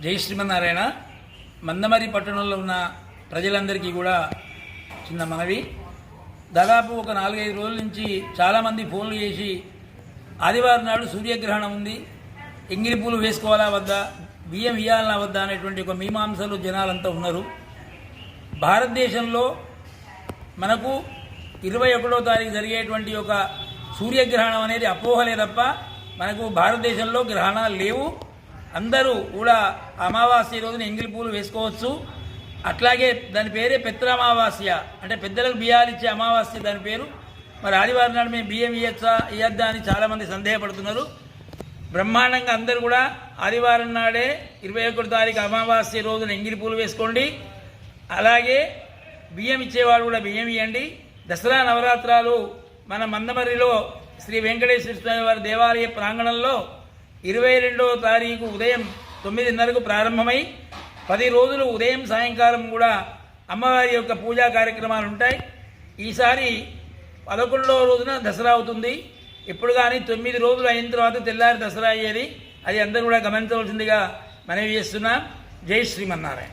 జై శ్రీమన్నారాయణ. మందమరి పట్టణంలో ఉన్న ప్రజలందరికీ కూడా చిన్న మనవి. దాదాపు ఒక 4-5 రోజుల నుంచి చాలామంది ఫోన్లు చేసి ఆదివారం నాడు సూర్యగ్రహణం ఉంది, ఎంగిలి పూలు వేసుకోవాలా వద్దా, బియ్యం ఇయ్యాలనా వద్దా అనేటువంటి ఒక మీమాంసలు జనాలంతా ఉన్నారు. భారతదేశంలో మనకు 21వ తారీఖు జరిగేటువంటి ఒక సూర్యగ్రహణం అనేది అపోహలే తప్ప మనకు భారతదేశంలో గ్రహణాలు లేవు. అందరూ కూడా అమావాస్య రోజున ఎంగిలి పూలు వేసుకోవచ్చు. అట్లాగే దాని పేరే పెత్రామావాస్య, అంటే పెద్దలకు బియ్యాలు ఇచ్చే అమావాస్య దాని పేరు. మరి ఆదివారం నాడు మేము బియ్యం ఇయ్యద్దా అని చాలామంది సందేహపడుతున్నారు. బ్రహ్మాండంగా అందరూ కూడా ఆదివారం నాడే 21 తారీఖు అమావాస్య రోజున ఎంగిలి పూలు వేసుకోండి. అలాగే బియ్యం ఇచ్చేవాడు కూడా బియ్యం ఇవ్వండి. దసరా నవరాత్రాలు మన మందమర్రిలో శ్రీ వెంకటేశ్వర స్వామి వారి దేవాలయ ప్రాంగణంలో 22వ తారీఖు ఉదయం 9:30కు ప్రారంభమై 10 రోజులు ఉదయం సాయంకాలం కూడా అమ్మవారి యొక్క పూజా కార్యక్రమాలు ఉంటాయి. ఈసారి 11వ రోజున దసరా అవుతుంది. ఇప్పుడు కానీ 9 రోజులు అయిన తర్వాత తెల్లారి దసరా అయ్యేది. అది అందరూ కూడా గమనించవలసిందిగా మనవి చేస్తున్నాం. జై శ్రీమన్నారాయణ.